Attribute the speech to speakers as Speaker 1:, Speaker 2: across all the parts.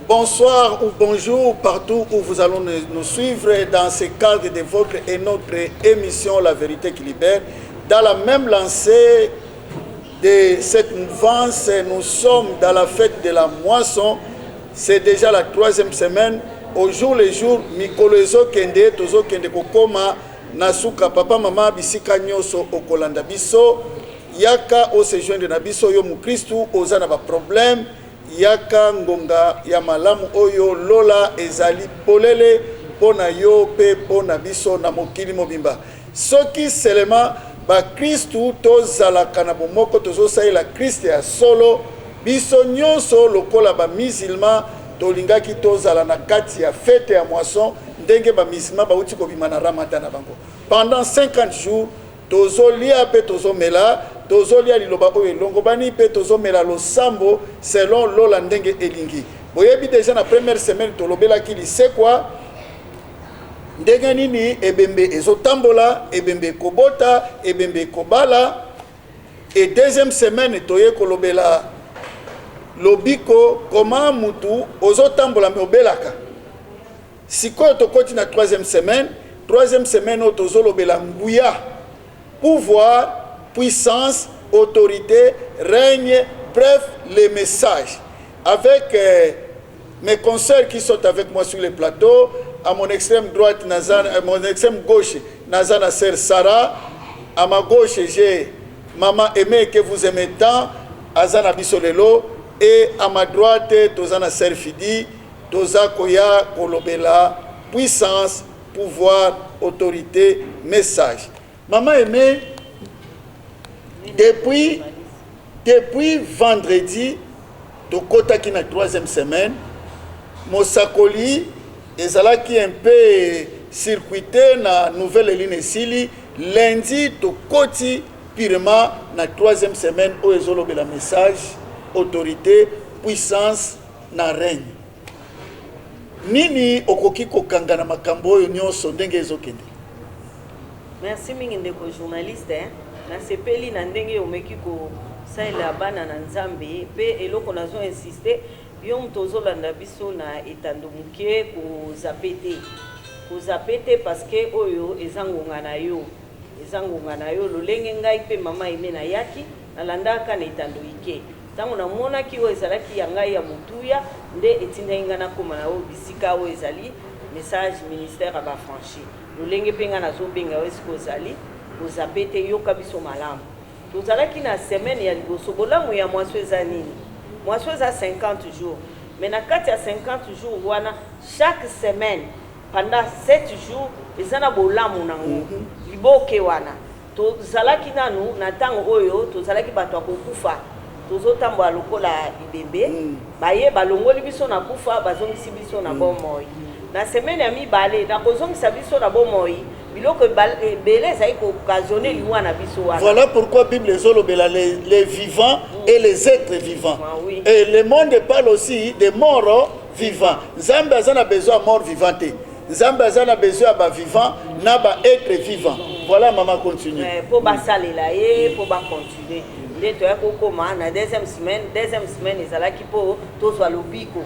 Speaker 1: Bonsoir ou bonjour partout où vous allez nous suivre dans ce cadre de votre et notre émission La Vérité qui Libère. Dans la même lancée de cette mouvance, nous sommes dans la fête de la moisson. C'est déjà la 3e semaine. Au jour le jour, Mikolozo Kende, Tozo Kende Kokoma, Nasuka, Papa, Mama, Bisika Nyoso, Okolanda Biso, Yaka, o se joindre na biso, yo Mukristu, Ozana ba problème. Yaka ngonga ya malamu oyo lola ezali polele pona yo pe pona biso na mokili mobimba soki selema ba Kristu tozalaka na bomoko tozosalela Kristo ya solo biso nyonso lokola ba musulman tolingaki tozala na kati ya fete ya moisson ndenge ba musulman bauti kobima na Ramadan na bango pendant 50 jours tozolia pe tozomela tozolia liloba oyo longo bani pe tozomela losambo selon lola ndenge elingi boyebi déjà na première semaine tolobela ki lisekwa ndenge nini ebembe ezotambola ebembe kobota ebembe kobala et deuxième semaine toye kolobela lobiko koma mutu ozotambola me obelaka sikoyo tokoti na troisième semaine o tozolobela nguya pouvoir, puissance, autorité, règne, bref, les messages. Avec mes consoeurs qui sont avec moi sur le plateau, à mon extrême droite, à mon extrême gauche, Nazana Sœur Sarah, à ma gauche, j'ai Maman Aimée que vous aimez tant, Azana Bisolelo, et à ma droite, Tozana Sœur Fidi, Toza Koya Kolobela, puissance, pouvoir, autorité, message. Maman Aimée, depuis vendredi, tokota ki na 3e semaine, Mosakoli, ezalaki un peu circuité na nouvelle ligne sili, lundi tokoti purement na 3e semaine où ezolobela message, autorité, puissance na règne. Nini okoki kokanga na makambo oyo nyonso ndenge ezokende?
Speaker 2: Merci mingi ndeko journaliste na sepeli na ndenge omeki ko saela bana na nzambe pe eloko nazo insister yo mtozolanda biso na etando muke ko zapete parce que oyo ezangonga na yo lolenge ngai pe mama ime na yaki nalandaka na etando ike tango na mona ki o ezalaki ya ngai ya mutuya nde etinda ingana koma na o bisika o ezali message ministère aba franchi lolenge penga na zo benga wesiko zali ozapete yoka biso malamu tozalaki na semaine ya liboso bolamu ya mwasweza nini mwasweza 50 jours mais na kati ya 50 jours wana chaque semaine pendant 7 jours ezana bolamu nango liboke wana tozalaki nanu na tango oyo tozalaki bato akokufa tozotambola lokola ibembe baye balongoli biso na kufa bazongisi biso na bomoi na semaine ya mibale na kozongisa biso na bomoi biloko belé zai ko occasionner liwa na biso wana.
Speaker 1: Voilà pourquoi Bible ezolobela les vivants et les êtres vivants.
Speaker 2: Oui.
Speaker 1: Et le monde parle aussi des morts vivants. Nzambe azana besoin mort vivant. Nzambe azana besoin ba vivant na ba être vivant. Voilà maman continue.
Speaker 2: Pour ba salela ye pour ba continuer. Ndeto ya kokoma na deuxième semaine ezalaki po tozwa lobiko.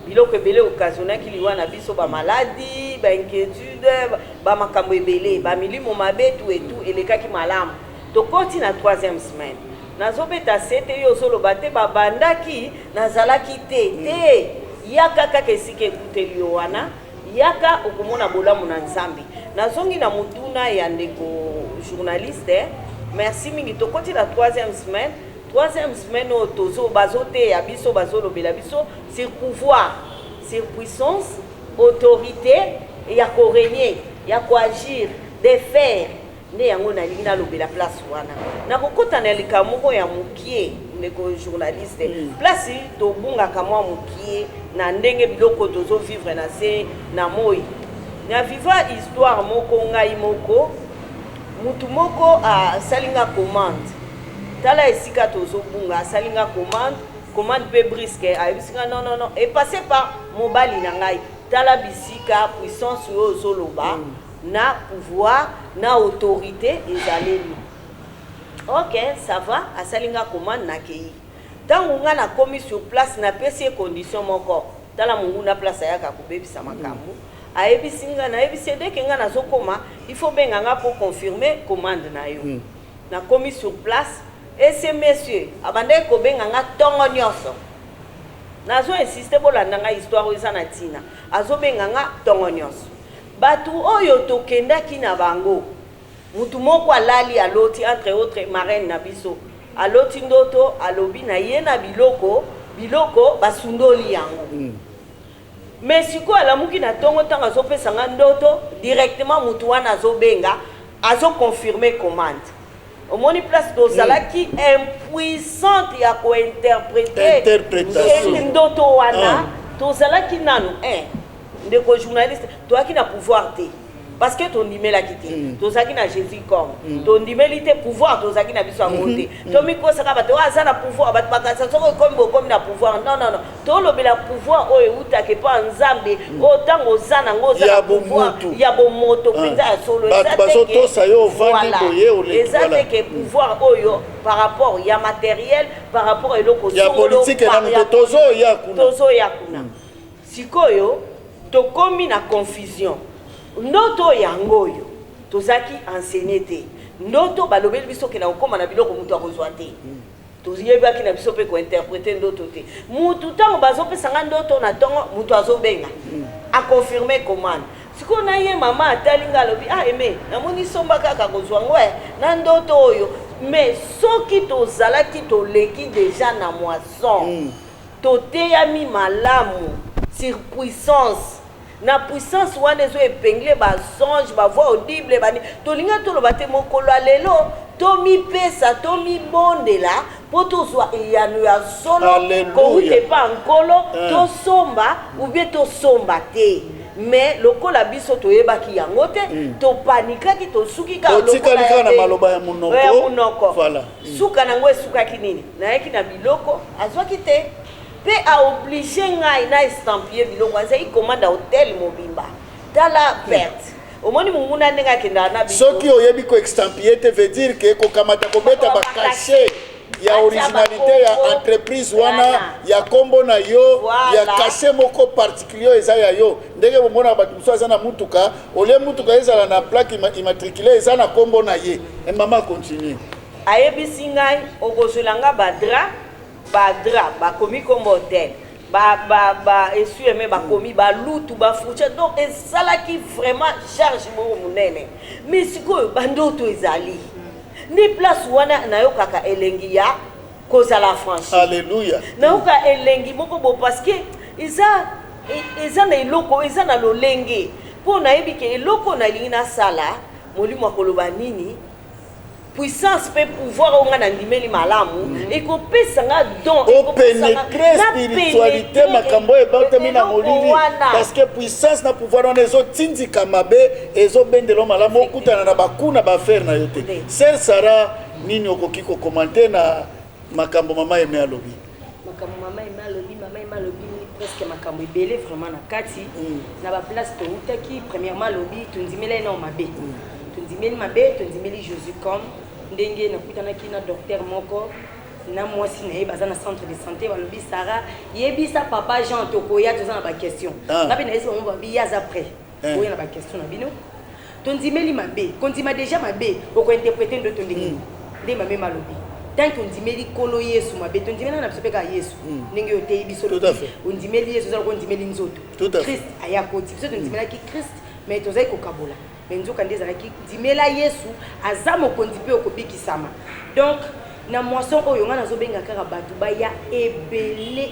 Speaker 2: Biloko ebele occasionné ki liwa na biso ba maladie, ba inquiétude, ba makambo ebele, ba milimo mabe tout et tout elekaki malamu. Tokoti na 3e semaine. Nazobeta sete yo solo bate ba bandaki nazalaki te. Yaka kaka esike ekuteli yo wana, yaka okomona bolamu na Nzambe. Nazongi na mutuna ya ndeko journaliste, merci mingi tokoti na 3e semaine. 3e semaine au tozo bazote ya biso bazolobela biso sur pouvoir, sur puissance, autorité et ya ko régner, ya ko agir, de faire ne yango na linga lobela place wana. Na kokota na likamoko ya mukie ndeko journaliste. Place to bunga kamwa mukie na ndenge biloko tozo vivre na se na moi. Na viva histoire moko ngai moko mutu moko a salinga commande. Tala esika tozobunga salinga commande pe brisque ayebisika non et passé par mobali na ngai tala bisika puissance yo zoloba na pouvoir na autorité ezaleli OK ça va asalinga commande na kei tango nga na komi sur place na pesi condition moko tala mungu na place ya ka kubebisa makambo ayebisi nga na yebisi dès que nga nazokoma il faut benga nga pour confirmer commande na yo na komi sur place et ces messieurs abande ko benga nga tongo nyoso nazo insister bolanda nga histoire eza na tina azo benga nga tongo nyoso batu oyo tokendaki na bango mutu moko alali aloti entre autres marraine na biso aloti ndoto alobi na ye na biloko basundoli yango mais siko alamuki na tongo tanga azopesa nga ndoto directement mutu wana azobenga azo confirmer commande omoni place tozalaki impuissante ya kointerpréter ndoto wana tozalaki nanu ndeko journaliste toaki na pouvoir te parce que ton dimela quitté tozaki na Jésus comme ton dimeli te pouvoir tozaki na biso monter to miko saka bato aza na pouvoir bato bakasa soko comme na pouvoir non to lobela pouvoir oyo utake pa nzambe otango zana ngoza na pouvoir ya bomoto pinza ya solo ezate ke pouvoir oyo par rapport ya matériel par rapport eloko
Speaker 1: ya politique na tozo ya kuna sikoyo to komi na confusion ndoto yango yo tozaki enseigné te ndoto balobeli biso ke na okoma na biloko mutu akozwa te toziyebaki na biso pe ko interpréter ndoto te mutu tango bazopesa nga ndoto na tongo mutu azobenga a confirmer commande siko na ye mama atalinga lobi eme namoni somba kaka kozwa ngwe na ndoto oyo mais soki tozalaki toleki déjà na moisson toteyami malamu sur puissance na puissance wana ezo épinglé ba songe ba voix audible bani tolinga toloba te mokolo lelo to mi pesa to mi bondela po tozwa eyano ya solo ko ute pa nkolo to somba ou bien to somba te mais lokola biso toyebaki yango te to panikaki to suki ka lokola na maloba ya munoko
Speaker 2: voilà suka nango esukaki nini na yeki na biloko azwaki te pe a obligé ngai na estampiller biloko azai commande hôtel mobimba tala perte omoni munguna nenga kenda na biso
Speaker 1: soki oyebi ko estampiller te veut dire que ko kamata ko beta ba cachet ya originalité ya entreprise wana ya kombo na yo ya cachet moko particulier eza ya yo ndenge bomona batu muso azana mutuka ole mutuka ezala na plaque immatriculée eza na kombo na ye et maman continue
Speaker 2: ayebisi ngai okozolanga badra bakomi comme hôtel essuie bakomi balutu bafourchette donc ezalaki vraiment charge moko monene mais sikoyo bandoto ezali ni place wana nayokaka elengi ya kozala franchi
Speaker 1: alléluia
Speaker 2: nayoka elengi moko bo parce que eza na eloko eza na lolenge mpo nayebi ke eloko nalingi nasala molimo akoloba nini puissance peut pouvoir on a ndimeli malamu et ko pesa nga don
Speaker 1: et ko pénétrer spiritualité makambo e bautemi na molili parce que puissance na pouvoir on ezo tindika mabe ezo bendelo malamu okutana na bakuna ba faire na yote ser Sara nini okoki ko commenter na makambo mama eme alobi
Speaker 3: makambo mama eme alobi presque makambo ebele vraiment na kati na ba place to utaki premièrement alobi tundimela na mabe tundimeli mabe tundimeli Jésus comme ndenge nakutanaki na docteur moko na mwasi na ye baza na centre de santé balobi Sara yebisa papa Jean tokoya toza na ba question na bina yeso mo babi yaza prêt oya na ba question na bino tundimeli mabe kondima déjà mabe oko interpréter ndoto ndenge nde mabe malobi tant qu'on dimeli kolo Yesu mabe tundimela na biso peka Yesu ndenge yote biso ondimeli Yesu za ko ndimeli nzoto Christ ayakoti biso tundimela ki Christ mais tozai ko kabola menzoka ndezalaki dimela Yesu azamo kondipe okobikisama donc na moisson oyo nga nazobenga kaka batu baya ebele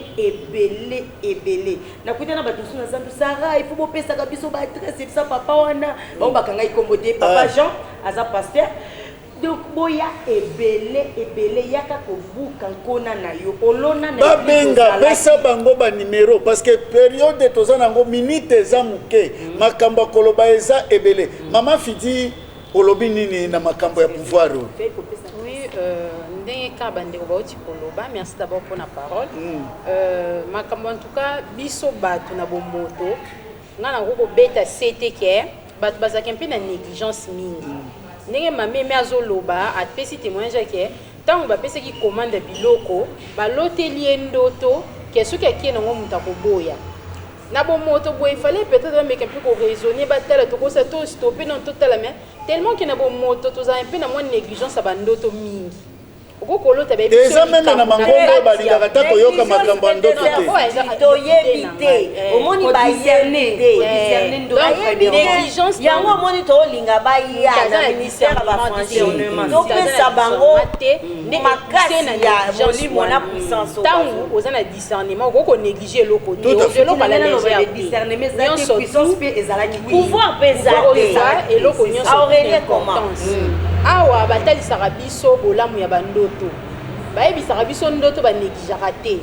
Speaker 3: nakuta na batu suna zandu Sara il faut bopesa ka biso ba adresse ça papa wana ba bakanga ikombote papa Jean aza pasteur donc boya ebele yaka kobuka nkona na yo olona na
Speaker 1: babenga pesa bango ba numéro parce que période tozana ngo minute eza muke makambo koloba eza ebele mama Fidi olobi nini na makambo ya pouvoir
Speaker 4: oui ndenge ka bande obauti koloba merci d'abord pour la parole makambo en tout cas biso batu na bomboto ngana ngoko beta CTK batu bazaki mpe na négligence mingi ndenge mameme azoloba atpesi témoignage ke tango bapesi ki commande biloko baloteli ndoto ke soki akie nango muta koboya na bon moto boy, il fallait peut-être mais un peu qu'on raisonner battle to ko ça to stopper non total mais tellement que na bon moto to za un peu na moins négligence à bandoto mingi.
Speaker 1: Eza même na mangongo balingaka ta koyoka makambo ya ndoto te.
Speaker 2: Toyebi te. Omoni bayerne te.
Speaker 3: Négligence
Speaker 2: yango omoni tolinga baya na ministère ya bafranchissement. Topesa bango makasi ya molimo na puissance.
Speaker 4: Tango oza na discernement okoko négliger eloko te. Eloko la légère
Speaker 3: discernement ezalaki puissance pe ezalaki
Speaker 2: pouvoir pesa te.
Speaker 4: Eloko nyonso
Speaker 2: Aurélien comment?
Speaker 4: Awa batalisaka biso bolamu ya bandoto bayebisaka biso ndoto banégligaka te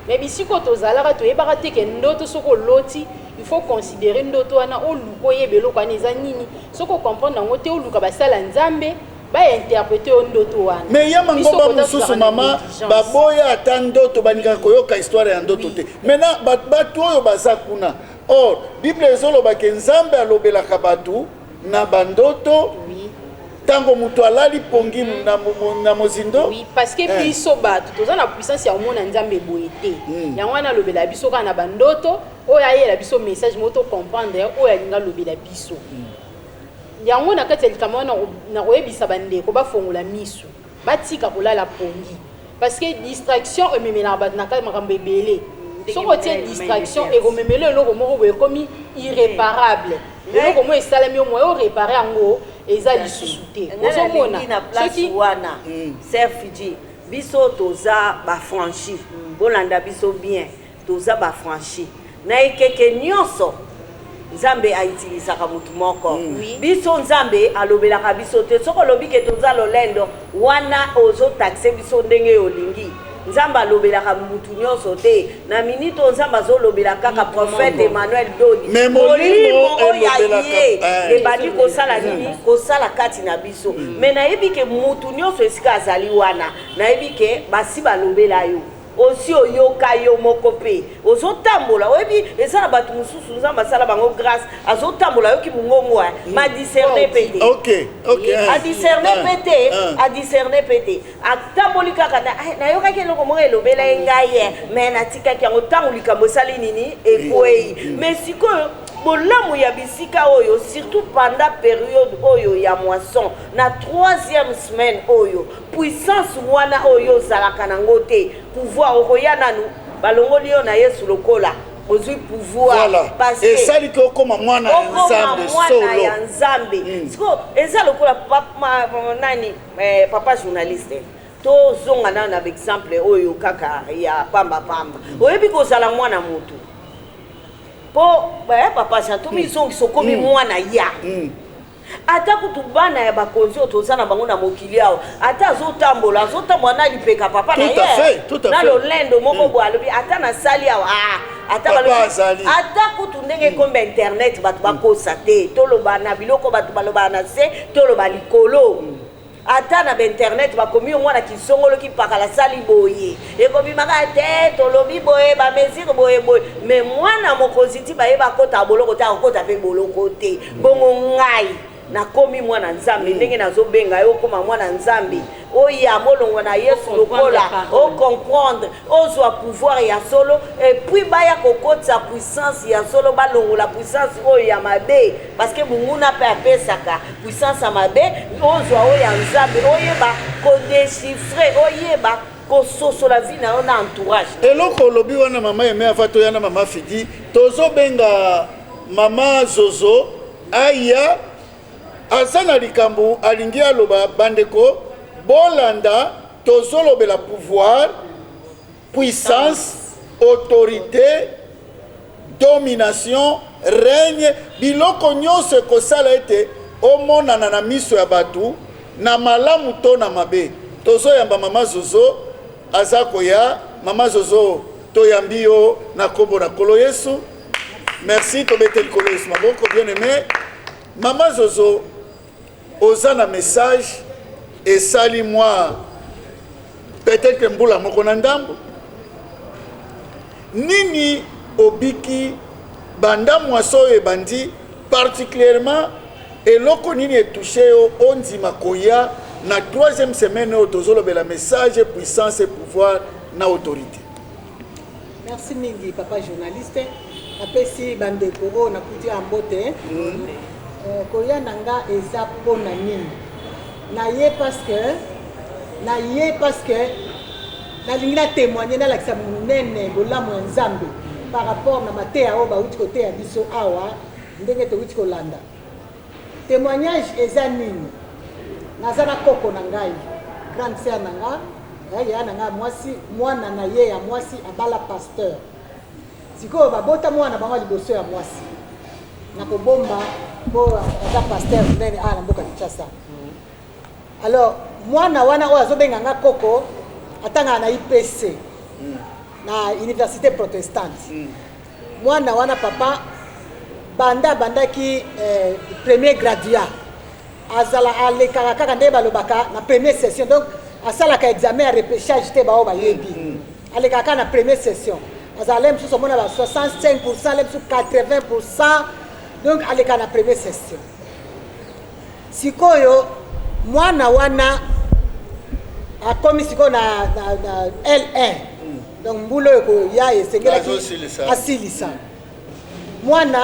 Speaker 4: mais bisiko tozalaka toyebaka te ke ndoto soko oloti il faut considérer ndoto wana oluka oyeba eloko wana eza nini soko comprendre yango te oluka basala nzambe bainterprete yo ndoto wana
Speaker 1: mais ya mangoba mosusu mama baboya ata ndoto balingaka koyoka histoire ya ndoto te maintenant bato oyo baza kuna or bible ezolobaka nzambe alobelaka bato na bandoto tango mutu alali pongi na mozindo.
Speaker 4: Oui, parce que biso bato toza na puissance ya omona nzambe boye te yango wana lobela biso kana bandoto oyo ayela biso message moto comprendre oyo alinga lobela biso yango na kati ya likama wana na koyebisa bandeko bafongola miso batika kolala pongi parce que distraction ememela bato na kati makambo ebele soko tie distraction ekomemela eloko moko boye ekomi irréparable eloko mo esalemi omo oyo réparé yango eza lisusu te ozomona
Speaker 2: na place wana ser Fidji biso toza bafranchi bolanda biso bien toza bafranchi na ekeke nyonso nzambe aitilisaka mutu moko biso nzambe alobelaka biso te soko lobi ke toza lolendo wana ozotaxe biso ndenge olingi nzamba lobelaka mutu nyonso te na minito nzamba zolobelaka kaka prophète Emmanuel Dodi molimo oyaye ebandi kosala nini kosala kati na biso mais nayebi ke mutu nyonso esika azali wana nayebi ke basi balobela yo aussi oyoka yo moko pe ozotambola oyebi ezala bato mosusu nzamba asala bango grâce azotambola yoki mongongo ma discerner pete a discerner pete atamboli kaka nayokaki eloko moko elobela ye ngai mais natikaki yango ntango likambo esali nini ekwei mais sikoyo bolamu ya bisika oyo surtout pendant période oyo ya moisson na 3e semaine oyo puissance wana oyo zalaka nango te pouvoir okoya nanu balongoli yo na Yesu lokola ozui pouvoir
Speaker 1: parce que esali ko koma mwana
Speaker 2: ya nzambe siko eza lokola papa nani papa journaliste to zonga na exemple oyo kaka ya pamba oyebi kozala mwana mutu po papa chanto misongi sokomi mwana ya ata kutubana ya bakonzi otozana bango na mokili awo ata azotambola na lipeka papa na ye na lolendo moko bo alobi ata na sali awo ata kutu ndenge kombe internet bato bakosa te toloba na biloko bato baloba na se toloba likolo ata na internet bakomi mwana kisongolo kipakala sali boye ekobimaka te tolobi boye bamesire boye mais mwana mokonzi ti bayeba kota boloko te akokota mpe boloko te bongo ngai nakomi mwana nzambe ndenge nazobenga yo koma mwana nzambe oya molongo na Yesu lokola o comprendre ozwa pouvoir ya solo et puis baya kokotsa puissance ya solo balongo la puissance oyo ya mabe parce que munguna pe apesaka puissance ya mabe ozwa oya nzambe oyeba ko déchiffrer oyeba kososo la vie na on entourage
Speaker 1: eloko lobi wana mama yeme afato yana mama Fidi tozobenga mama Zozo aya azana likambo alingi aloba bandeko bolanda tozolobela pouvoir puissance autorité domination règne biloko nyonso ekosala ete omonana na miso ya bato na malamu to na mabe tozoyamba mama Zozo aza koya mama Zozo toyambi yo na kombo na Nkolo Yesu merci tobete Nkolo Yesu maboko bien aimé mama Zozo ozana message esali moi peut-être que mbula moko na ndambo nini obiki banda mwaso ebandi particulièrement eloko nini etouché yo ondima koya na 3e semaine oyo tozolobela message puissance et pouvoir na autorité.
Speaker 5: Merci mingi papa journaliste apesi bandeko oyo nakuti ya mbote koya na nga eza mpona nini naye parce que nalingi natémoigne nalakisa monene bolamu ya nzambe par rapport na mateya oyo bauti koteya biso awa ndenge towuti kolanda témoignage eza nini naza na koko na ngai grande sœur na nga ya na nga mwasi mwana na ye ya mwasi abala pasteur sikoyo babota mwana bango liboso ya mwasi nakobomba mpo aza pasteur munene na mboka Kinshasa alors mwana wana oyo azobenga nga koko atangaka na IPC na université protestante mwana wana papa bandaki premier graduat azala alekaka kaka nde balobaka na première session donc asalaka examen ya repêchage te bao bayebi alekaka na première session azala le mosusu omona ba 65% le mosusu 80%, donc aleka na première session sikoyo mwana wana akomi sikoyo na L1 donc mbulo oyo ya esengelaki asilisa mwana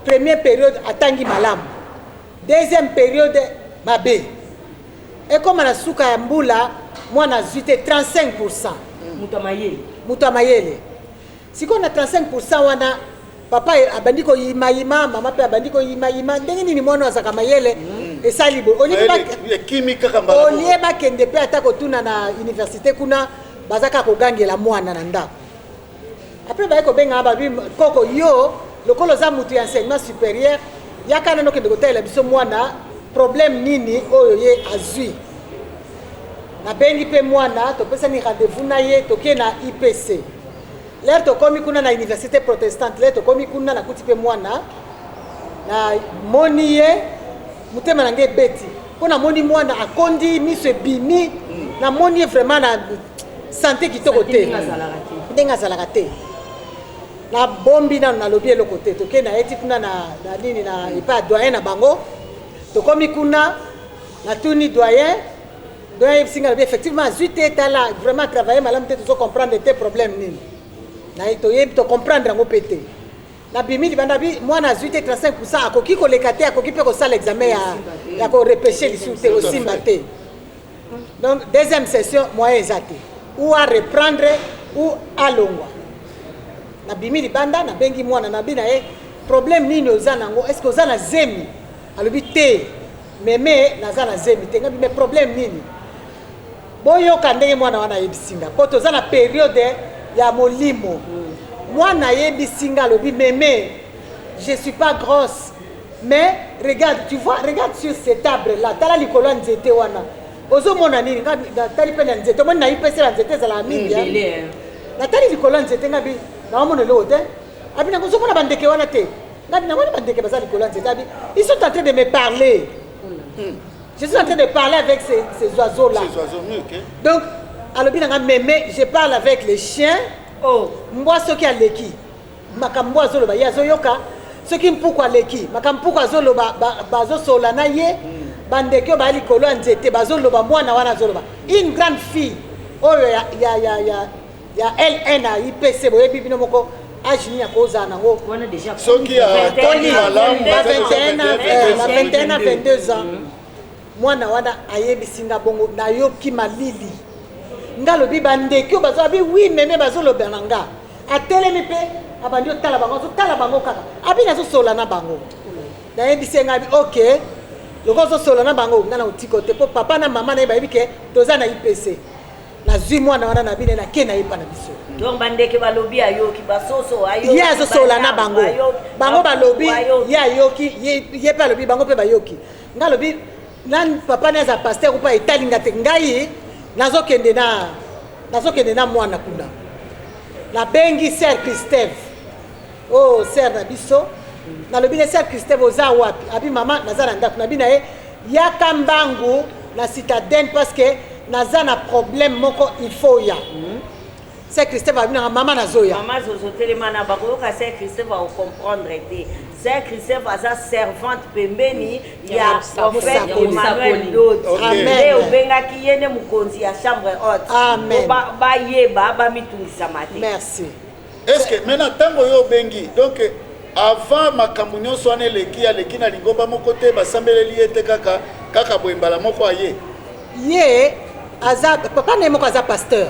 Speaker 5: première période atangi malamu deuxième période mabe ekoma na suka ya mbula mwana azwi te 35%. Mutu amayele sikoyo na 35% wana papa abandi koyimayima mama mpe abandi koyimayima ndenge nini mwana azaka mayele esali bo olie bakende mpe ata kotuna na université kuna bazaka kogangela mwana na ndako apres baye kobenga babi koko yo lokolo za mutu ya enseignement supérieur yakana nokende kotalela biso mwana problème nini oyo ye azwi nabengi mpe mwana topesani rendez-vous na ye tokie na IPC lere tokomi kuna na université protestante lere tokomi kuna nakuti mpe mwana na moni ye mutema na nge ebeti mpo namoni mwana akondi miso ebimi namoni ye vraiment na santé kitoko te ndenge azalaka te na bombi nano nalobi eloko te toke na eti kuna na nini na epa ya doyen na bango tokomi kuna natuni doyen ebisinga lobi effectivement azwi te tala vraiment travailler malamu te tozo comprendre te problème nini na toyebi tocomprendre yango mpe te na bimi libanda bi mwana azwi te 35% akoki koleka te akoki mpe kosala examen ya korepeshe lisusu te osimba te donc deuxième session moyen eza te ou à reprendre ou alongwa na bimi libanda na bengi mwana na bina ye problème nini oza nango est-ce que oza na zemi alobi te meme naza na zemi te ngabi mais problème nini boyoka ndenge mwana wana yebisinga po toza na période ya molimo mwana yebisinga alobi meme je suis pas grosse mais regarde tu vois regarde sur cet arbre là tala likolo ya nzete wana ozomona nini tali mpe na nzete omoni na IPC la nzete ezala mingi natali likolo ya nzete ngabi naomona eloko te abi nango ozomona bandeke wana te ngabi namoni bandeke baza likolo ya nzete abi ils sont en train de me parler je suis en train de parler avec ces oiseaux là
Speaker 1: okay.
Speaker 5: Donc alobi nanga meme je parle avec les chiens mbwa soki aleki makambo azoloba ye azoyoka soki mpuku aleki makampuku azoloba bazosola na ye bandeke oyo baya likolo ya nzete bazoloba mwana wana azoloba une grande fille oyo ya L1 na IPC boyebi bino moko age nini akozala nango
Speaker 1: soki atangi malamu
Speaker 5: na 21 na 22 ans mwana wana ayebisinga bongo nayoki malili nga lobi bandeki oyo bazo abi wi meme bazoloba na nga atelemi mpe abandi otala bango azotala bango kaka abi nazosola na bango nayebisi nga abi ok loko ozosola na bango nga na otiko te mpo papa na mama na ye bayebi ke toza na IPC nazwi mwana wana na bine nake nayepa na biso
Speaker 2: donc bandeke balobi ayoki basoso ayoki
Speaker 5: ye azosola na bango bango balobi ye ayoki ye mpe alobi bango mpe bayoki nga lobi nan papa naza pasteur upa etalinga te ngai nazokende na mwana kuna nabengi sœur Christève oh sœur na biso nalobi ne sœur Christève oza wapi abi mama naza na ndako nabi na ye yaka mbangu na citadine parce que naza na problème moko il faut ya sœur Christève abi na mama nazoya
Speaker 2: mama zozotelema na bakoyoka sœur Christève akomprendre te sœur Christève aza servante pembeni ya prophète Emmanuel Dodi nde obengaki ye nde mokonzi ya chambre haute
Speaker 5: amen
Speaker 2: bayeba bamitungisa mate
Speaker 5: merci
Speaker 1: est-ce que maintenant tango yo bengi donc avant makambo nyonso wana eleki na lingomba moko te basambeleli ye te kaka boye mbala moko aye
Speaker 5: ye aza papa na ye moko aza pasteur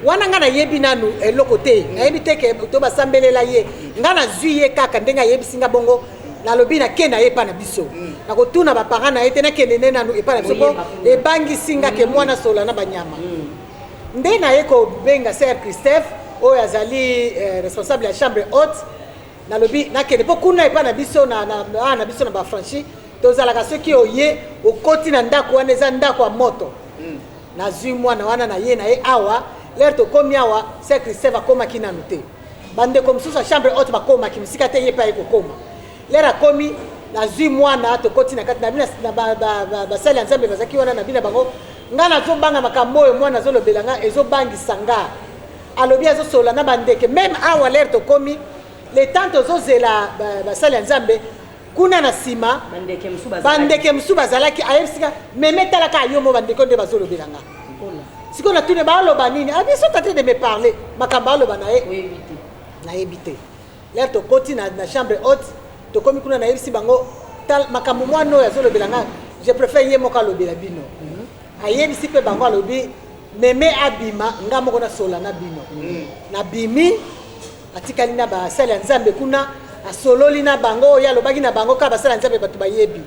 Speaker 5: wana nga nayebi nanu eloko te nayebi te ke to basambelela ye nga nazwi ye kaka ndenge ayebisi nga bongo nalobi nake na ye epa na biso nakotuna baparent na ye te nakende nde nanu epa na biso po ebangisi nga ke mwana sola na banyama nde na ye kobenga ser Christophe oyo azali responsable ya chambre haute nalobi nakende mpo kuna epa na biso na biso na bafranchi tozalaka soki oye okoti na ndako wana eza ndako ya moto nazwi mwana wana na ye awa lere tokomi awa ser Christophe akomaki nanu te bandeko mosusu ya chambre haute bakomaki mosika te ye mpe aye kokoma lere akomi nazwi mwana tokoti na kati na basali ya nzambe bazalaki wana na bina bango nga nazobanga makambo oyo mwana azolobela nga ezobangisa nga alobi azosola na bandeke meme awa lere tokomi le temps tozozela basali ya nzambe kuna na nsima bandeke mosusu bazalaki ayebisika meme talaka ayomo bandeko nde bazolobela nga sikoyo natune baaloba nini abiso tate de me parler makambo aloba na ye nayebi te lere tokoti na chambre haute tokomi kuna nayebisi bango makambo mwana oyo azolobela nga je préfère ye moko alobela bino ayebisi mpe bango alobi meme abima nga moko nasola na bino nabimi atikali na basali ya nzambe kuna asololi na bango oyo alobaki na bango kaka basali ya nzambe bato bayebi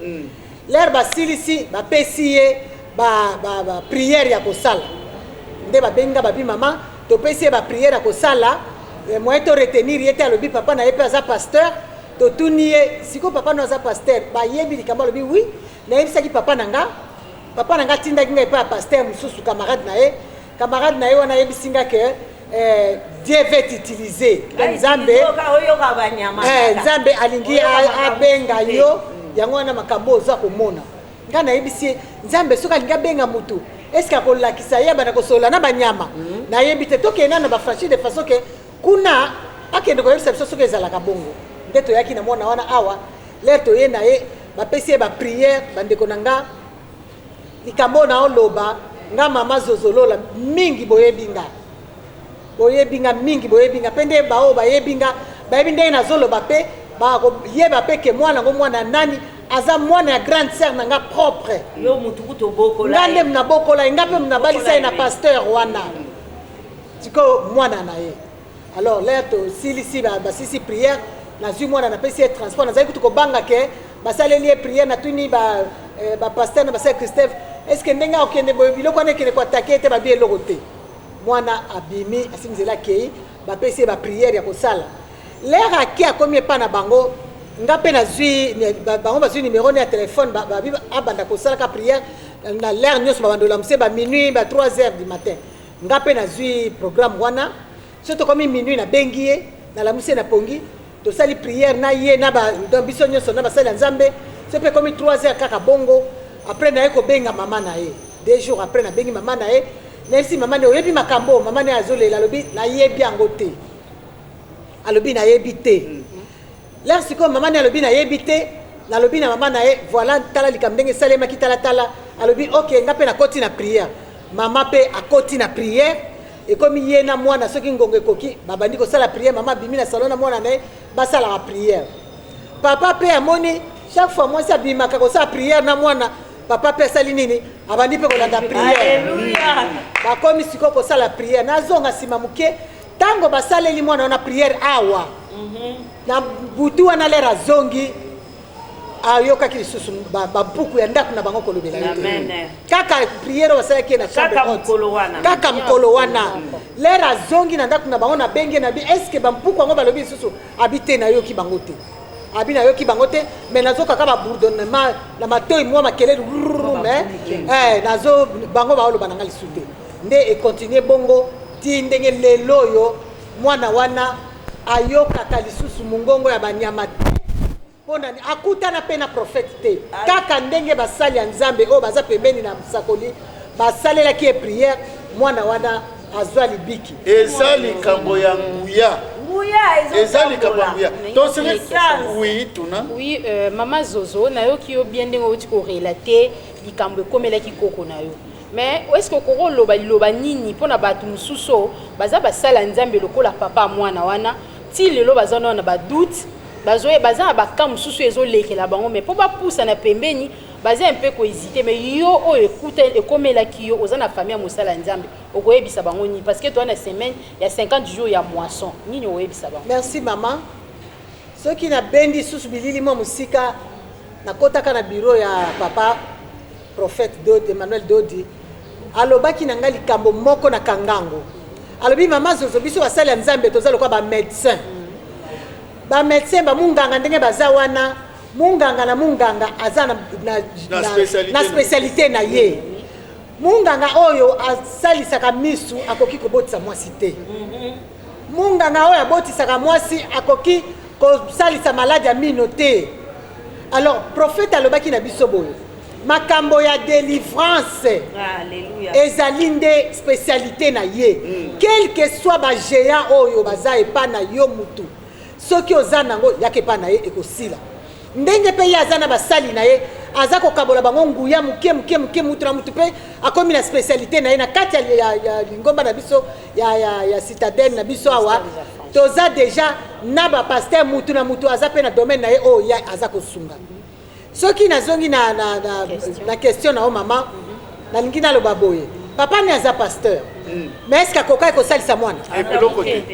Speaker 5: lere basilisi bapesi ye bapriere ya kosala nde babenga babi mama topesi ye bapriere ya kosala moye to retenir ye te alobi papa na ye mpe aza pasteur totuni ye sikoyo papa no aza pasteur bayebi likambo alobi wi nayebisaki papa na nga tindaki ngai epai ya pasteur mosusu camarade na ye wana ayebisi nga ke Dieu veut t'utiliser nzambe alingi abenga yo yango wana makambo oza komona nga nayebisi ye nzambe soki alingi abenga mutu eske akolakisa ye bana kosola na banyama nayebi te tokende na bafranchi de façon ke kuna akende koyebisa biso soki ezalaka bongo nde toyaki na mwana wana awa lere toye na ye bapesi ye bapriere bandeko na nga likambo na oloba nga mama zozolola mingi boyebi nga mingi boyebi nga mpe nde bao bayebi nga bayebi ndenge nazoloba mpe bakoyeba mpe ke mwana ngo mwana nani aza mwana ya grande sœur na nga propre nga nde mnabokola ye nga mpe mnabalisa ye na pasteur wana sikoyo mwana na ye alors lere tosilisi basilisi priere nazwi mwana napesi ye transport nazali kutu kobanga ke basaleli ye priere natuni bapasteur na basel Christophe eske ndenge akokende boye biloko wana ekende koatake ete babi eloko te mwana abimi asimizela akei bapesi ye bapriere ya kosala lere ake akomi epa na bango nga mpe nazwi bango bazwi numero ne ya telefone babi abanda kosalaka priere na lere nyonso babandola mose minuit 3h du matin nga mpe nazwi programme wana so tokomi minuit nabengi ye nalamusi ye na pongi tosali priere na ye na biso nyonso na basali ya nzambe so mpe komi 3h kaka bongo après naye kobenga mama na ye 2 jours après nabengi mama na ye nayebisi mama na ye oyebi makambo mama na ye azolela alobi nayebi yango te alobi nayebi te lere sikoyo mama na ye alobi nayebi te nalobi na mama na ye voilà tala likambo ndenge esalemaki talatala alobi ok nga mpe nakoti na priere mama mpe akoti na priere ekomi ye na mwana soki ngongo ekoki babandi kosala priere mama abimi na salon na mwana na ye basalaka priere papa mpe amoni chaque fois mwasi abimaka kosala priere na mwana papa mpe asali nini abandi mpe kolanda priere bakomi sikoyo kosala priere nazonga nsima moke ntango basaleli mwana wana priere awa na butu wana lere azongi ayokaki lisusu babuku ya ndako na bango kolobela ye te kaka priere basalaki ye na chambre haute kaka mokolo wana lere azongi na ndako na bango na benge na bi eske bampuku yango balobi lisusu abi te nayoki bango te abi nayoki bango te me nazokaka babourdonnement na matoi mwa makelele me nazo bango baoloba na nga lisusu te nde ekontinue bongo ti ndenge lelo oyo mwana wana ayokaka lisusu mongongo ya banyama te mpona akutana mpe na profete te kaka ndenge basali ya nzambe oyo baza pembeni na msakoli basalelaki ye priere mwana wana azwa libiki
Speaker 1: eza likambo ya nguya eza likambo ya nguya oui tuna
Speaker 4: oui mama Zozo nayoki yo bien ndenge oti korelate likambo ekomelaki koko na yo mais est-ce que koko loba nini pona batu mususo baza basala nzambe lokola papa mwana wana ti lelo baza na ba doute baza ba kam mususu ezolekela bango mais po ba poussa na pembeni baza un peu ko hésiter mais yo o écoute et comme la kiyo oza na famille musala nzambe okoyebisa bango ni parce que toi na semaine il y a 50 jours il y a moisson nini oyebisa bango.
Speaker 5: Merci maman. Ceux qui na bendi sous bilili mo musika na kotaka na bureau ya papa prophète Dodi Emmanuel Dodi alobaki na ngali kambo moko na kangango alobi mama zozo biso basala nzambe tozalo kwa ba médecin ba médecin ba munganga ndenge baza wana munganga na munganga aza na spécialité na ye munganga oyo asalisaka misu akoki kobotisa mwasi te munganga oyo abotisaka mwasi akoki kosalisa malade ya mino te. Alors prophète alobaki na biso boyo makambo ya délivrance ezali nde spécialité na ye quel que soit ba géant oyo baza epa na yo mutu soki oza nango yake epa na ye ekosila ndenge pe ye aza na basali na ye aza kokabola bango nguya muke mutu na mutu mpe akomi na spécialité na ye na kati ya lingomba na biso ya citadelle na biso awa toza déjà na bapaster mutu na mutu aza pe na domaine na ye oyo ya aza kosunga. Soki nazongi na question na o mama nalingi naloba boye papa ne aza pasteur mais est-ce akokai kosalisa mwana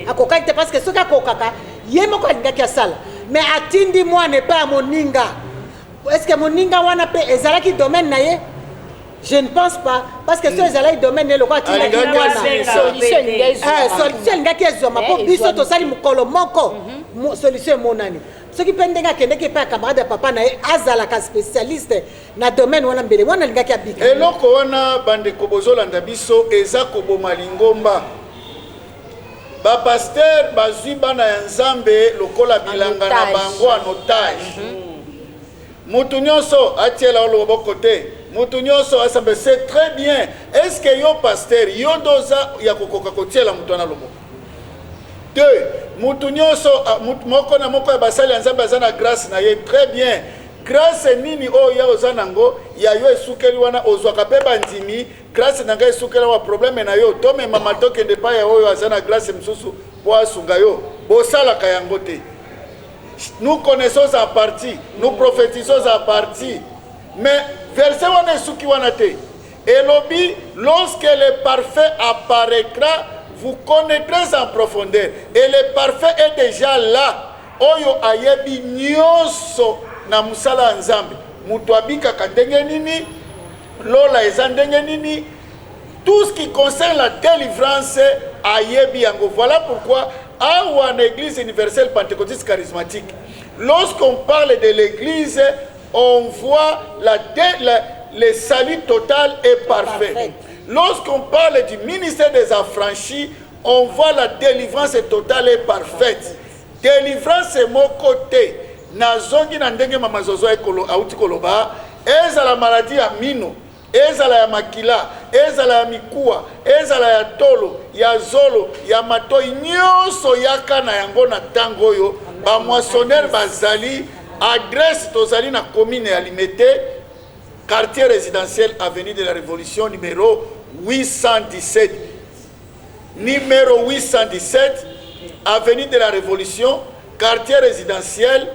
Speaker 5: akokai te parce que soki akokaka ye moko alingaki asala mais atindi mwana epai ya moninga est-ce que moninga wana mpe ezalaki domaine na ye? Je ne pense pas parce que so ezalaki domaine eloko atindaki mwana solution alingaki ezwama mpo biso tosali mokolo moko solution emonani soki mpe ndenge akendeki epai ya camarade ya papa na ye azalaka spécialiste na domaine wana mbele wana alingaki abika
Speaker 1: eloko wana bandeko bozolanda biso eza koboma lingomba bapaster bazwi bana ya nzambe lokola bilanga na bango en otage mutu nyonso atiela loboko te mutu nyonso asambe c'est très bien est-ce que yo pasteur yo doza ya kokoka kotiela mutu wana loboko deux mutu nyonso moko na moko ya basali ya nzambe aza na grâce na ye très bien grâce nini oyo ya oza nango ya yo esukeli wana ozwaka mpe bandimi grâce na ngai esukeli wa problème na yo tomema matokende pa ya oyo aza na grâce mosusu po asunga yo bosalaka yango te. Nous connaissons en partie, nous prophétisons en partie, mais verset wana esuki wana te elobi lorsque le parfait apparaîtra vous connaîtrez en profondeur et le parfait est déjà là oyo ayebi nyonso na musala nzambe mutu abikaka ndenge nini lola eza ndenge nini tout ce qui concerne la délivrance ayebi yango. Voilà pourquoi à l'église universelle pentecôtiste charismatique lorsqu'on parle de l'église on voit le salut total et parfait. Lorsqu'on parle du ministère des affranchis, on voit la délivrance totale et parfaite. Délivrance est mon côté. Nazongi na ndenge mama zozo auti koloba, ezala maladie ya mino, ezala ya makila, ezala ya mikuwa, ezala ya tolo, ya zolo, ya matoi nyonso yaka na yango na tango oyo, ba moissonneur bazali adresse tozali na commune ya Limete, quartier résidentiel avenue de la Révolution numéro 817. Numéro 817, avenue de la Révolution, quartier résidentiel,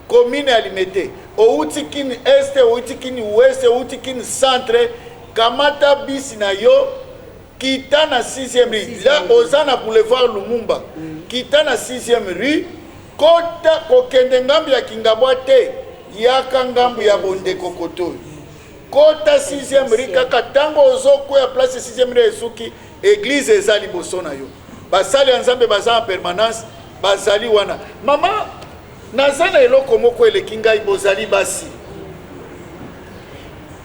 Speaker 1: commune à Limete. Outikini Est, Outikini Ouest, Outikini Centre, Kamata Bisinayo, Kita na 6e rue. Là, Ozana boulevard Lumumba. Kita na 6e rue, Kota Kokende Ngambi ya Kingabote, Yaka Ngambi ya Bonde Kokoto. Kota 6e rue, Kaka Tango Ozoko ya place 6e rue Esuki, église ezali bosona yo. Basali nzambe baza en permanence, bazali wana. Mama, nazana eloko moko eleki ngai bozali basi.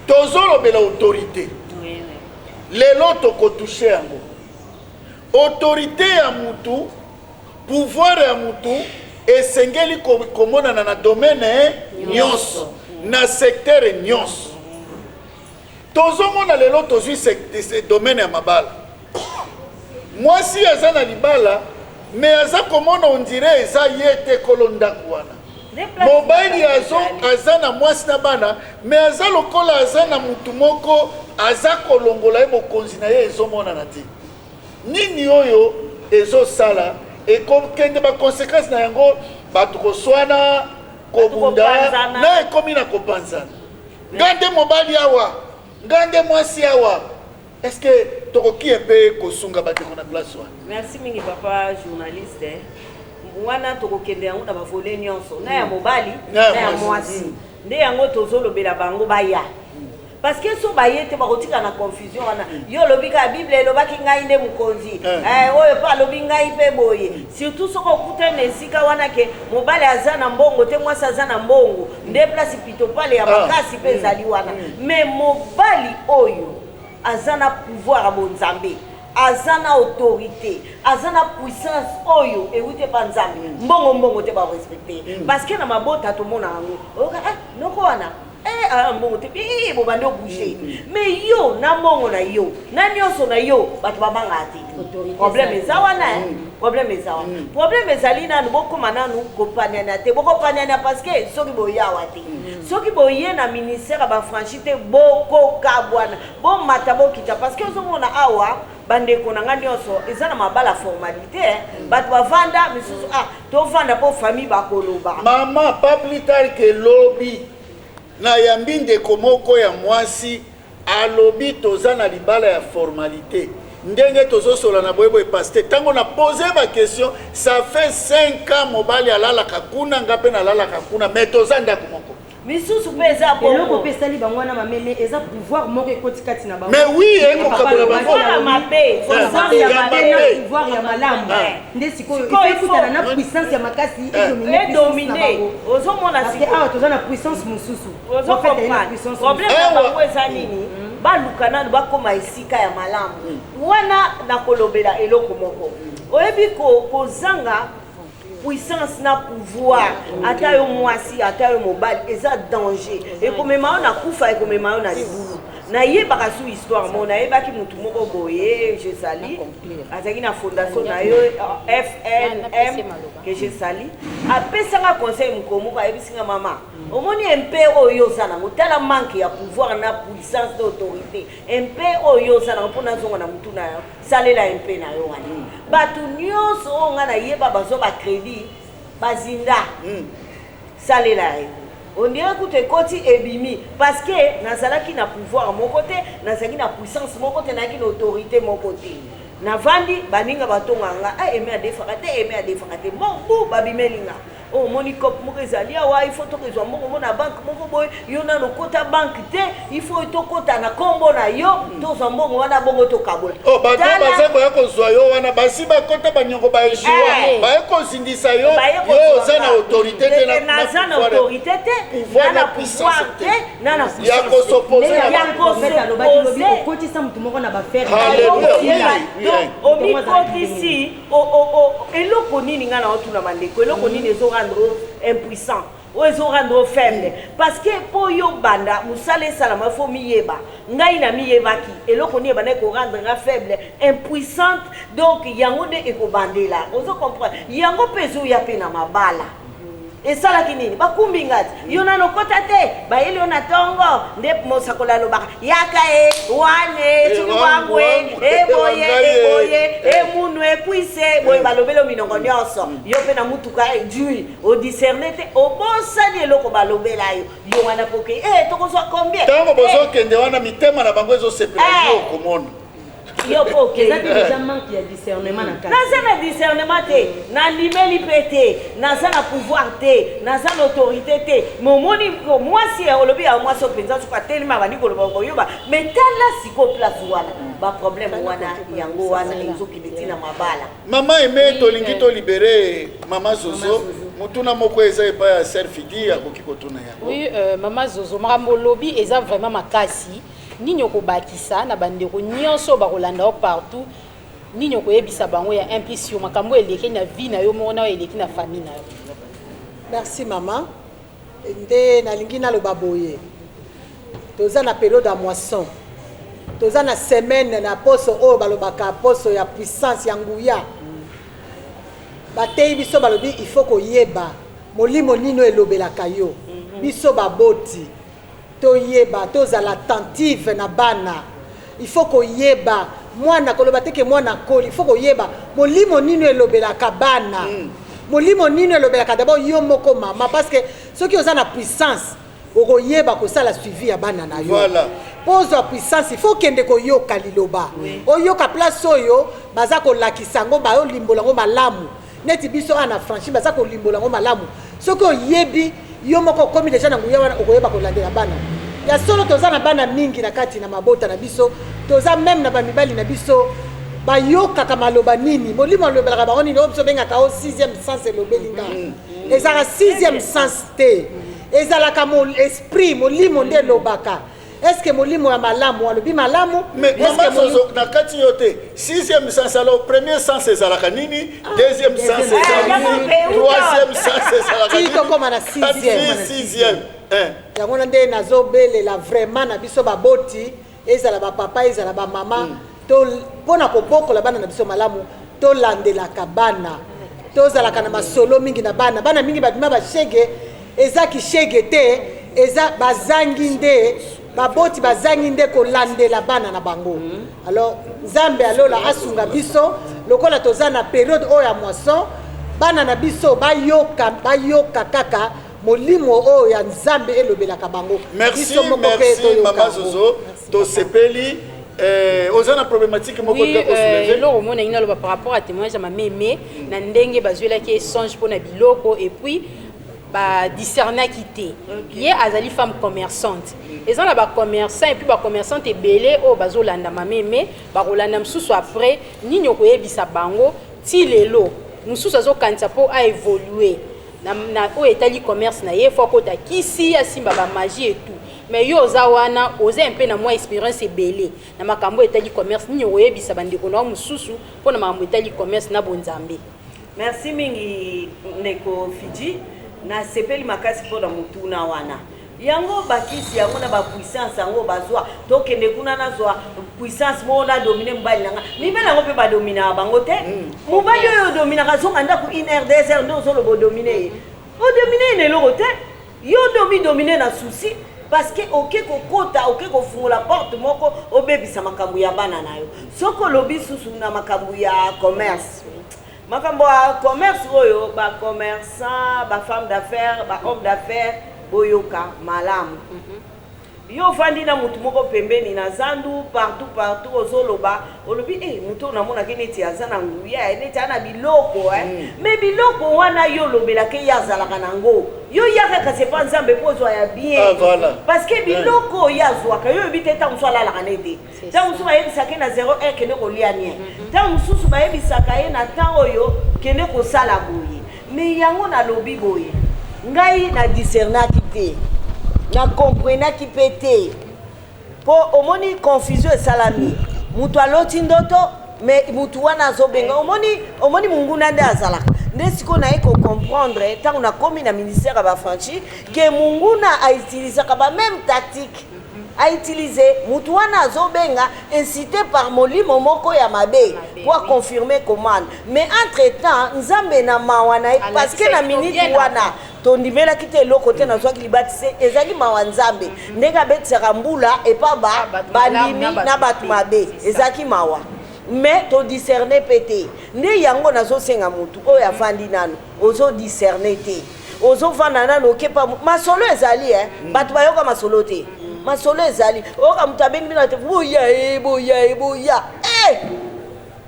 Speaker 1: Tozolobela autorité. Lelo tokotouche yango. Autorité ya mutu, pouvoir ya mutu, esengeli komonana na domaine nyonso, na secteur nyonso. Tozomona lelo tozwi ce domaine ya mabala. Moi si aza na libala, mais aza komona on dirait eza yete kolonda kwana. mobali aza na mwasi na bana mais aza lokola aza na mutu moko aza kolongola ye mokonzi na ye ezomonana te nini oyo ezosala ekokende baconséquence na yango bato koswana kobunda na ekomi na kopanzana nga nde mobali awa nga nde mwasi awa est-ce que tokoki mpe kosunga bateko na place wana
Speaker 2: merci mingi papa journaliste wana tokokende yango na bavole nyonso na ya mobali na ya mwasi nde yango tozolobela bango baya parce que so baye te bakotika na confusion wana yo lobi ka bible elobaki ngai nde mokonzi oyo pa lobi ngai mpe boye surtout soko okuta na esika wana ke mobali aza na mbongo te mwasi aza na mbongo nde place pitopale ya makasi mpe ezali wana mais mobali oyo aza na pouvoir ya bonzambe aza na autorité aza na puissance oyo euti pa nzambe mbongo te barespecte parce que na mabota tomona yango oyoka noko wana mbongo te bobandi obouge mais yo na mbongo na yo na nyonso na yo bato babanga te problème eza wana problème ezali nanu bokoma nanu kopaniana te bokopaniana parce que soki boyawa te soki boye na ministère ya bafranchi te bokokabwana bomata bokita parce que ozomona awa bandeko na nga nyonso eza na mabala formalité bato bavanda misusu tovanda mpo famille bakoloba
Speaker 1: mama pas plus tard que lobi na yambi ndeko moko ya mwasi alobi toza na libala ya formalité ndenge tozosola na boyeboye paste ntango na pose baquestion ça fait 5 ans mobali alalaka kuna nga mpe nalalaka kuna mais toza ndako moko
Speaker 2: misusu mpe eza
Speaker 3: eloko mpe esali bango wana mameme eza pouvoir moko ekoti kati na bango
Speaker 1: mais oui ekokabola bango
Speaker 3: pouvoir ya malamu nde sikoyo ekutana na puissance ya makasi
Speaker 2: edomine ozomona sikoyo
Speaker 3: awa toza na puissance mosusu
Speaker 2: problème ya bango eza nini baluka nanu bakoma esika ya malamu wana nakolobela eloko moko oyebi kozanga puissance na pouvoir ata yo mwasi ata yo mobali eza danger ekomema yo na kufa ekomema yo na libulu nayebaka su histoire mo nayebaki mutu moko boye je sali azalaki na fondation na yo FNM que je sali apesanga conseil mokomoko ayebisinga mama omoni mpe oyo oza nango tala manque ya pouvoir na puissance d'autorité mpe oyo oza nango mpo nazonga na mutu na yo salela mpe na yo wana bato nyonso oyo nga nayeba bazwa bacrédit bazinda salela ye on dirait que tu ekoti ebimi parce que nazalaki na pouvoir moko te nazalaki na puissance moko te nazalaki na autorité moko te navandi baninga batonganga eme adefaka te bon babimelinga oh moni cop moko ezali awa il faut tokezwa mbongo mona banque moko boye yo nano kota banque te il faut tokota na kombo na yo tozwa mbongo wana bongo tokabola
Speaker 1: oh bato baza boya kozwa yo wana basi bakota banyongo baejiwa baye kozindisa yo oza na autorité te
Speaker 2: naza na autorité te nana pouvoir te nana
Speaker 1: ya kosopoze
Speaker 3: okotisa mutu moko na bafere
Speaker 2: omikotisi eloko nini nga na otuna bandeko eloko nini ezorendre impuissant ou ezorendre faible parce que po yo banda musala esalama fo miyeba ngai na miyebaki eloko nini ebanda ekorendre nga faible impuissante donc yango nde ekobandela ozo comprendre yango mpe ezoya mpe na mabala esalaki nini bakumbi ngati yo nano kota te bayeli yo na tongo nde mosakola alobaka yaka wane soki wangwe eboye emunu ekwise boye balobeli minongo nyonso yo mpe na mutuka ejui odiscerne te obosani eloko balobela yo wana poke tokozwa combien
Speaker 1: ntango bozokende wana mitema na bango ezosepela yo okomona
Speaker 2: yo poke
Speaker 3: eza déjà manque ya discernement na kati
Speaker 2: naza na discernement te nandimeli mpe te naza na pouvoir te naza na autorité te momoni mwasi olobi ya mwasi openza soki atelema bandi koloba koyoba mais tala siko place wana baproblème wana yango wana ezokende ntina mabala
Speaker 1: mama eme tolingi tolibere mama Zozo mutuna moko eza epai ya ser fidi akoki kotuna yango
Speaker 4: oui mama Zozo makambo olobi eza vraiment makasi nini okobakisa na bandeko nyonso bakolanda partout nini okoyebisa bango ya implication makambo eleki na vie na yo moko na eleki na famille na yo
Speaker 5: merci mama nde nalingi naloba boye toza na période ya moisson toza na semaine na poso oyo balobaka poso ya puissance ya nguya bateyi biso balobi il faut koyeba molimo nino elobelaka yo biso baboti toyeba tozala attentive na bana il faut koyeba mwana koloba teke mwana koli il faut koyeba molimo nino elobelaka bana molimo nino elobelaka d'abord yo moko mama parce que soki oza na puissance okoyeba kosala suivi ya bana na yo
Speaker 1: voilà
Speaker 5: pose puissance il faut kende koyoka liloba oyoka place oyo baza kolakisa ngo bayolimbola ngo malamu neti biso ana franchi baza kolimbola ngo malamu soki oyebi yo moko komi deja na nguya wana okoyeba kolandela bana ya solo toza na bana mingi na kati na mabota na biso toza même na bamibali na biso bayokaka maloba nini molimo alobelaka bango nini oyo biso bengaka o 6e sens elobelinga ezalaka 6e sens te ezalaka esprit molimo nde elobaka est-ce que molimo ya malamu alobi malamu
Speaker 1: mais mama zozo na kati yo te 6e sens alors premier sens ezalaka nini 2e sens ezalaka nini 3e sens ezalaka nini
Speaker 5: tokoma na 6e yango na nde nazobelela vraiment na biso baboti ezala bapapa ezala bamama mpona kobokola bana na biso malamu tolandelaka bana tozalaka na masolo mingi na bana bana mingi babima bashege eza kishege te eza bazangi nde baboti bazangi nde kolandela bana na bango alors nzambe alola asunga biso lokola toza na période oyo ya moisson bana na biso bayoka kaka molimo oyo ya nzambe elobelaka bango
Speaker 1: merci mama zozo tosepeli ozana problématique moko
Speaker 4: oui lo mona ina lo par rapport à témoignage ma mémé na ndenge bazuela ki échange pona biloko et puis ba discernaki te ye azali femme commerçante ezana na ba commerçant et puis ba commerçante ebele o bazolanda ma mémé ba rolanda msusu après nini okoyebisa bango ti lelo msusu azokanisa po a évoluer na o etali commerce na ye faut kota kisi asimba ba magie et tout mais yo zawana oza un peu na moi expérience ebele na makambo etali commerce nini oyebisa bandeko na mususu pona makambo etali commerce na bonzambe.
Speaker 2: Merci mingi ndeko Fiji na sepeli makasi pona mutuna wana yango bakisi yango na ba puissance yango bazwa tokende kuna nazwa puissance mona dominer mbali nanga mibela ngo pe ba dominer bango te mobali yo dominer ka zonga ndako in RDS ndo zo lo dominer o dominer ne lo te yo dominer na souci parce que oké kokota oké kofungula porte moko obebisa makambu ya bana nayo soko lobi susu na makambu ya commerce makambo ya commerce oyo ba commerçant ba femme d'affaires ba homme d'affaires boyoka malamu yo fandi na mutu moko pembeni na zandu partout ozoloba olobi mutu na mona ke neti azana nguya neti ana biloko mais biloko wana yo lobela ke yazala kanango yo yaka ka c'est pas nzambe pozwa ya bien parce que biloko yazwa ka yo biteta mswala la kanete ta msuma yebisa ke na 01 kene ko liania ta msusu ba yebisa ka ye na temps oyo kene ko sala boye mais yango na lobi boye ngai na discernaki te na comprenaki pété pour omoni confusion et salami mutu aloti ndoto mais mutu wana zobenga omoni munguna nde azalaka nde siko na eko comprendre tant on a commis na ministère ba franchi que munguna a utilisé ba même tactique a utilisé mutu wana zobenga incité par molimo moko ya mabe pour confirmer commande mais entre temps nzambe na mawana parce que na minute wana tondimela kite loko te na zwaki libatise ezali mawanzambe ndeka betsera mbula et pas balimi na batu mabe ezaki mawa mais to discerner pété nde yango nazo senga mutu oyo afandi nano ozo discerner te ozo vanda nano kepa masolo ezali batu bayoka masolo te masolo ezali oka mutabengi bina te boya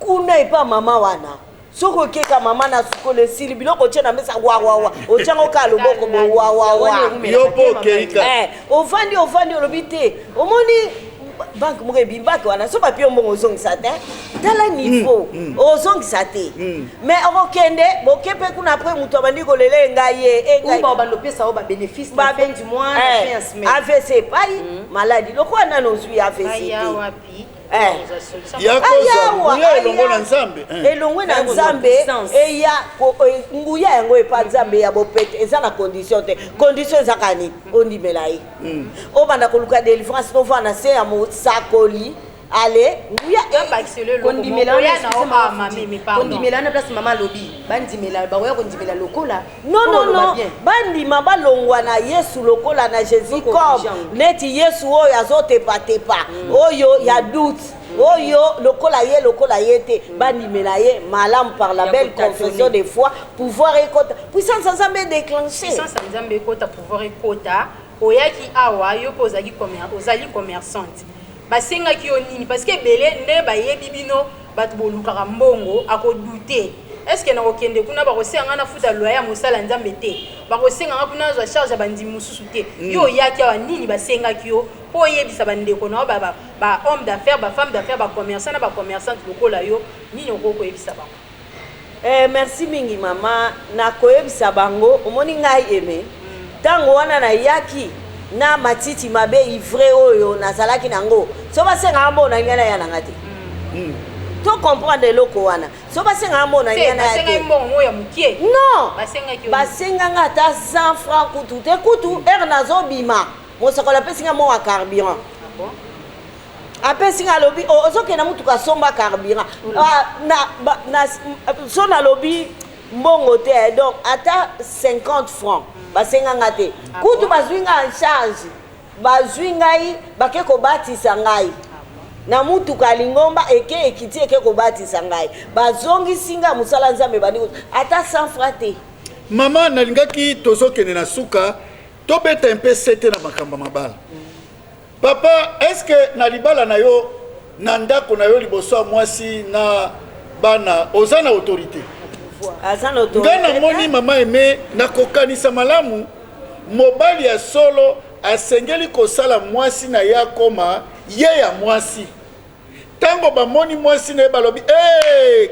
Speaker 2: kuna epa mama wana soko keka mama na sukole sili biloko tena mesa wa ochango ka loboko bo wa
Speaker 1: yo po keika
Speaker 2: ovandi olobite omoni banque mo bimbaka wana so papier mbongo ozongisa te tala niveau ozongisa te mais okende bokepe kuna après mutu abandi kolele ngaye
Speaker 3: ngai ba balopesa o ba bénéfice ba fin du mois na fin semaine
Speaker 2: AVC pai maladie loko na nozwi AVC
Speaker 1: nguya elongo na nzambe
Speaker 2: elongo na nzambe eya nguya yango epa nzambe ya bopete eza na condition te condition ezaka ni ondimela ye obanda koluka délivrance nova na se ya mosakoli allez nguya
Speaker 3: kondimela na place mama lobi bandimela bakoya kondimela lokola
Speaker 2: non bandima balongwa na Yesu lokola na Jésus comme neti Yesu oyo azotepa oyo ya doute oyo lokola ye te bandimela ye malam par la belle confession de foi pouvoir ekota puissance nzambe déclencher
Speaker 4: puissance nzambe ekota pouvoir ekota oyaki awa yo po ozali commerçante basengaki yo nini parce que belé nde bayebi bino bato bolukaka mbongo akodute est-ce que na okende kuna bakosenga na futa loya mosala nzambe te bakosenga kuna zo charge ya bandi mususu te yo oyaki awa nini basengaki yo po oyebisa bandeko na ba homme d'affaires ba femme d'affaires ba commerçant na ba commerçante lokola yo nini okoko yebisa bango
Speaker 2: merci mingi mama na koyebisa bango omoni ngai eme tango wana na yaki na matiti mabe ivre oyo nazalaki nango so basenga mbona ngana ya nangati to comprendre loko wana so basenga mbona ngana ya te non basenga ngata 100 francs kutu te kutu nazo bima mosakola pesinga mo wa carburant apesinga lobi ozoke na mutuka somba carburant na so na lobi mbongo te donc ata 50 francs basenga ngate kutu bazwinga en charge bazwingai bake ko batisa ngai na mutuka lingomba eke ekiti eke ko batisa ngai bazongi singa musala nzambe bani ata 100 francs te
Speaker 1: mama nalingaki tozokene na suka tobeta un peu sete na makamba mabala papa est-ce que na libala na yo na ndako na yo liboso mwasi na bana ozana autorité ngana moni mama eme nakokanisa malamu mobali ya solo asengeli kosala mwasi na ya koma ye ya mwasi tango bamoni mwasi na ye balobi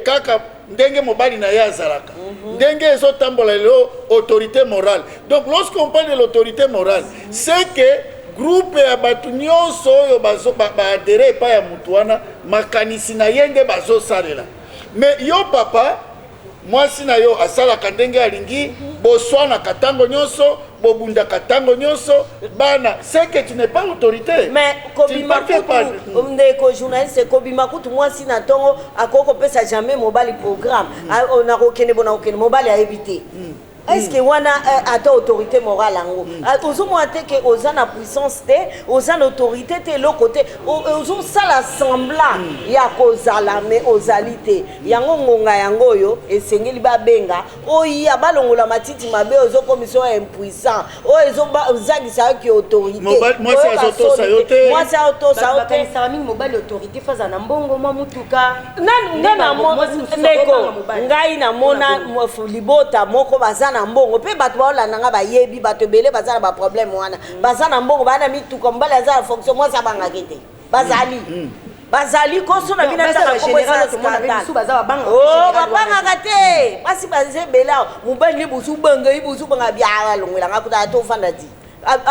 Speaker 1: kaka ndenge mobali na ye azalaka ndenge ezotambola lelo autorité morale. Donc lorsqu'on parle de l'autorité morale, c'est que groupe ya batu nyonso oyo baadere epai ya mutu wana makanisi na ye nde bazosalela. Mais yo papa mwasi na yo asalaka ndenge alingi boswana katango nyonso bobunda katango nyonso bana, c'est que tu n'es pas autorité.
Speaker 2: Mais kobima kutu ndeko journaliste kobima kutu mwasi na tongo akoko pesa jamais mobile programme on kokende bona okende mobile a éviter. Est-ce que wana ata autorité morale ango ozomo ate ke ozana puissance te ozana autorité te lo côté ozo sala semblant ya kozala mais ozalité yango ngonga yango yo esengeli ba benga oya balongola matiti mabe ozo commission impuissant o ezo ozagisa ki autorité
Speaker 1: moi ça auto ça yote
Speaker 2: moi ça auto ça yote
Speaker 3: ça mingi mobile autorité faza na mbongo mwa mutuka
Speaker 2: nana mo ndeko ngai na mona libota moko bazana na mbongo pe bato baolanda nga bayebi bato ebele baza na baproblème wana baza na mbongo bana mituka mbala aza na fonction mwasi abangaki te bazali koso na bina taka général babangaka te basi baza ebele mobali ni busu banga bia longwelanga kuta atofanda ti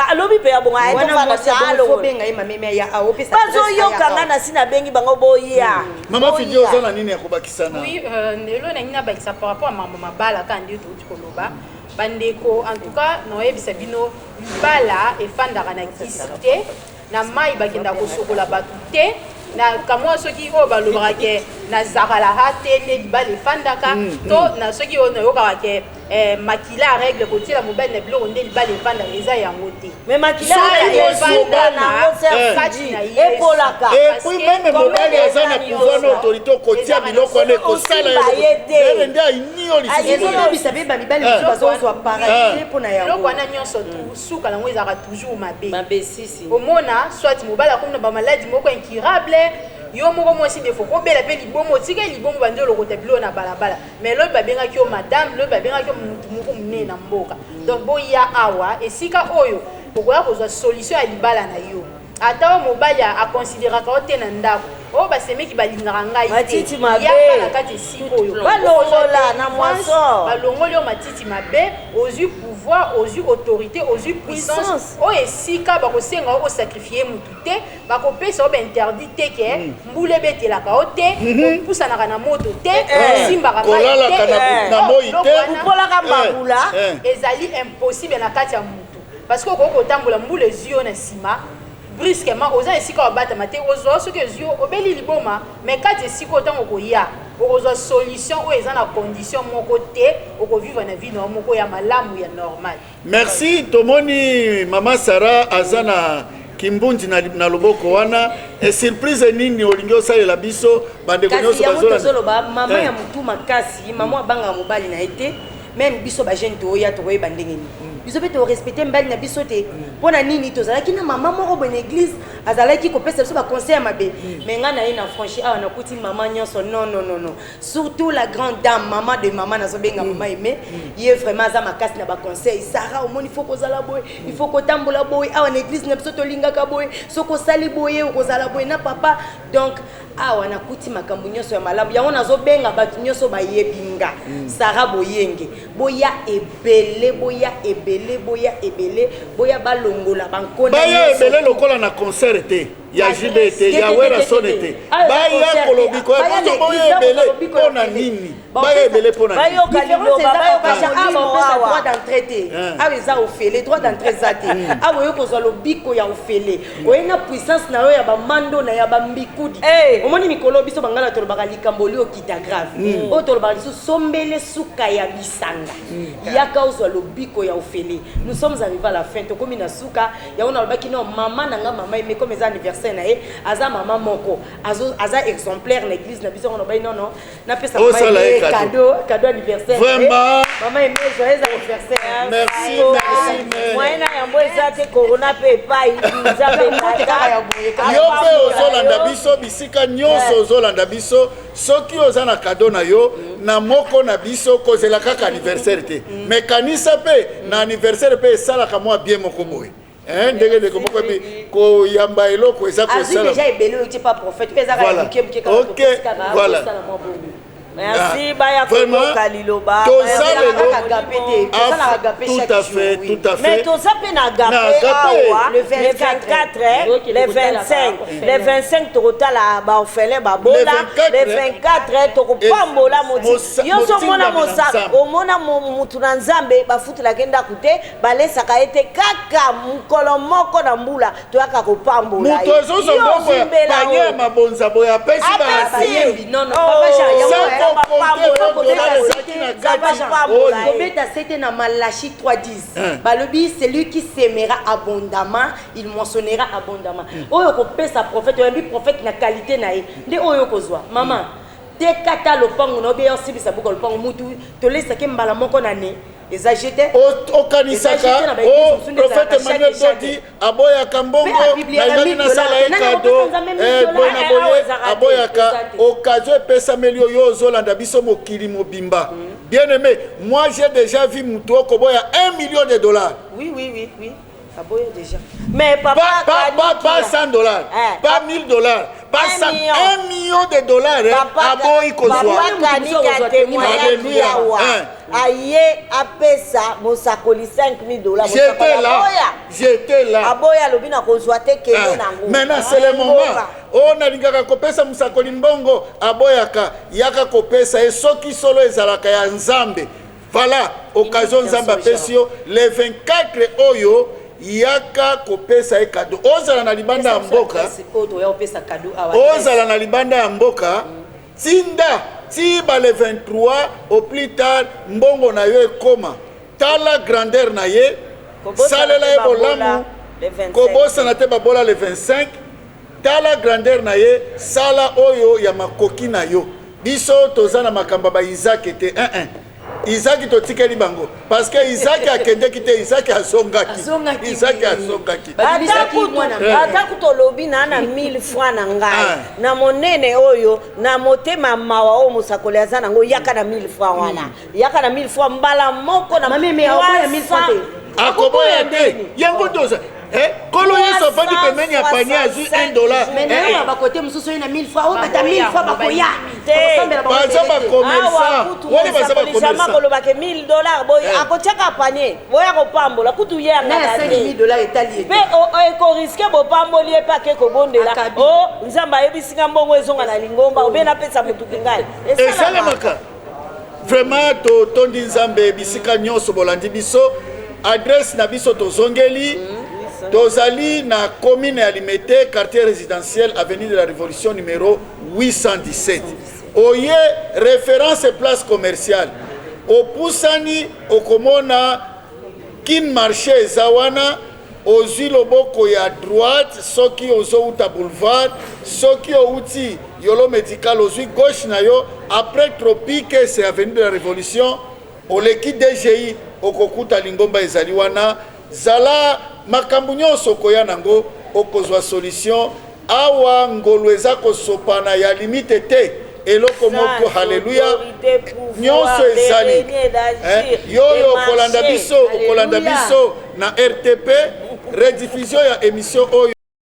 Speaker 2: alobi pe abonga ayetofanda ti
Speaker 3: alongobenga mameme ya aopesa
Speaker 2: bazoyokanga na sina bengi bango boya
Speaker 1: mama fidi ozana nini ya kobakisana
Speaker 4: oui ndelo na ngina bakisa par rapport à mama mabala kandi to koloba bandeko en tout cas noyebisa bino bala efandaka na kisi te na mai bakenda kosokola batu te na kamwa soki o balobaka ke na zakala hate ne libala efandaka to na soki o nayoka ke makila règle kotiela mobile na biloko nde libala efandaka eza yango te
Speaker 2: mais makila efandana epolaka
Speaker 1: et puis même mobile aza na pouvoir na autorité kotia biloko wana ekosala ye nde ainio
Speaker 3: ezolobisa be bamibali mosusu bazozwa paralysé mpona yango
Speaker 4: biloko wana nyonso suka nango ezalaka toujours mabe
Speaker 3: sisi
Speaker 4: omona soit mobile akomi na bamaladi moko incurable yo moko mwasi defo kobela pe libomo tika libomo bando lokota bilo na balabala mais lo babengaki yo madame lo babengaki yo mutu moko munene na mboka donc boya awa esika oyo pokoya kozwa solution ya libala na yo ata mobali akonsideraka o te na ndako o basemeki balingaka ngai
Speaker 2: matiti mabe
Speaker 4: na kati esika oyo
Speaker 2: balongola na mwaso
Speaker 4: balongoli yo matiti mabe ozwi pouvoir ozwi autorité ozwi puissance o esika bakosenga o sacrifier mutu te bakopesa o interdit te ke mbula ebetelaka o te opusanaka na moto te osimbaka
Speaker 1: na moi te
Speaker 2: opolaka mbabula
Speaker 4: ezali impossible na kati ya mutu parce que okoki kotambola mbula ezwi yo na nsima brusquement oza esika obatama te ozwa soki ozwi obeli liboma mais kati esika otango koya okozwa solution oyo eza na condition moko te okovivre na vie na moko ya malamu ya normal.
Speaker 1: Merci tomoni mama Sarah azana kimbundi na loboko wana e surprise nini olingi osalela biso bandeko nyonso
Speaker 3: bazoloba mama ya mutu makasi mama abanga mobali na ete même biso ba jeune to ya to koyeba ndenge ni biso pe to respecter mbali na biso te pona nini tozalaki na mama moko bo na église azalaki kopesa biso ba conseil mabe mais nga na ye na franchi awa na kuti mama nyonso non surtout la grande dame maman de maman na zobenga mama aimé ye vraiment za makasi na ba conseil Sarah au moni faut kozala boy il faut kotambola boy awa na église na biso to lingaka boy soko sali boye kozala boy na papa donc awa na kuti makambo nyonso ya malamu yango nazobenga bato nyonso bayebinga Sarah boyenge boya ebele boya balongola bankona
Speaker 1: baya ebele lokola na concert te ya JBT ya wera sonete baya kolobiko ya boya ebele pona nini baya ebele pona nini
Speaker 3: droit d'entrée te awa eza ofele droit d'entrée za te awa yo kozwa lobiko ya ofele oyena puissance na yo ya bamando na ya bambikudi omoni mikolo biso bangala tolobaka likambo li okita grave oyo tolobaka liso sombele suka ya bisanga yaka ozwa lobiko ya ofele nous sommes arrivés à la fin tokomi na suka yango nalobaki non mama nanga mama eme comme eza anniversaire na ye aza mama moko aza exemplaire na église na biso ngo nalobai non napesa cadeau anniversaire maman eme joyeux anniversaire
Speaker 1: merci
Speaker 2: moyena yango eza te corona pe epai
Speaker 1: yo mpe ozolanda biso bisika nyonso ozolanda biso soki oza na cadeau na yo na moko na biso kozela kaka anniversaire te mais kanisa pe na anniversaire pe esalaka mwa bien moko boye ndenge ndeko moko epi koyamba eloko eza kosala
Speaker 3: déjà ebele oyo pas prophète pe ezaka ya moke moke kaka
Speaker 1: voilà
Speaker 2: merci baya koyoka liloba
Speaker 1: tout à fait
Speaker 2: mais toza pe na gape awa le 24 le 25 le 25 tokotala baorphelin babola le 24 tokopambola moti yonso omona mosaka omona mutu na nzambe bafutelaka ndako te balesaka ete kaka mokolo moko na mbula toyaka kopambola
Speaker 1: mutu ozozobongo ya mabonza boye apesi
Speaker 3: bayembi non Kobeta c'était na Malachi 3:10. Balobi celui qui sèmera abondamment, il moissonnera abondamment. Oyo ko pesa prophète, oyo prophète na qualité na ye. Nde oyo kozwa. Maman, te kata lopango no be yosi bisa buko lopango mutu, to lesa ke mbala moko na ne. Ezagete
Speaker 1: okanisaka prophète Emmanuel Dodi aboyaka mbongo na yoni na sala ekado bona boye aboyaka occasion epesameli oyo ozolanda biso mokili mobimba bien aimé moi j'ai déjà vu mutu okoboya 1 million de dollars
Speaker 3: oui aboya déjà
Speaker 2: mais papa
Speaker 1: pas 100 dollars pas 1000 dollars pas 1 million de dollars aboyi kozwa
Speaker 2: aye apesa mosakoli 5000 dollars
Speaker 1: j'étais là
Speaker 2: aboya lobi na kozwa te kelo nango
Speaker 1: maintenant c'est le moment on alingaka kopesa mosakoli mbongo aboyaka yaka kopesa e soki solo ezalaka ya nzambe voilà occasion nzambe apesi yo le 24 oyo yaka kopesa e cadeau ozala na libanda ya mboka ozala na libanda ya mboka tinda ti ba le 23 au plus tard mbongo na yo ekoma tala grandeur na ye salela ye bolamu kobosana te babola le 25 tala grandeur na ye sala oyo ya makoki na yo biso toza na makamba ba Isaac ete Isaac totikeli bango parce que Isaac akendeki te Isaac asongaki
Speaker 2: ata kutolobi na 1000 francs na ngai na monene oyo na motema mawa o musakoli aza nango yaka na 1000 francs wana yaka na 1000 francs mbala moko na
Speaker 3: mame akoboya 1000 francs
Speaker 1: akoboya te yango doza kolo yeso fandi pemeni ya panier azwi $1
Speaker 3: mais na ba côté mususu ina 1000 francs o bata 1000 francs bakoya
Speaker 1: baza ba commerçant woni baza ba commerçant
Speaker 2: kolobaka $1000 boy akotiaka panier boya kopambola kutu ye
Speaker 3: na $5000 etali
Speaker 2: pe eko riske bopamboli epa ke kobondela o nzamba yebisinga mbongo ezonga na lingomba obena pesa mutu kingai
Speaker 1: esalemaka vraiment tondi nzambe bisika nyonso bolandi biso adresse na biso tozongeli tozali na commune ya Limete, quartier résidentiel avenue de la Révolution numéro 817. Oye référence place commerciale opusani okomona kin marché zawana ozwi loboko ya droite soki ozouta boulevard soki outi yolo médical ozwi gauche na yo après tropique c'est avenue de la Révolution oleki DGI okokuta lingomba ezali wana zala makambo nyonso koya nango okozwa solution awa ngolo eza kosopana ya limite te eloko moko haleluya nyonso ezali okolanda biso na RTP rediffusion ya émission oyo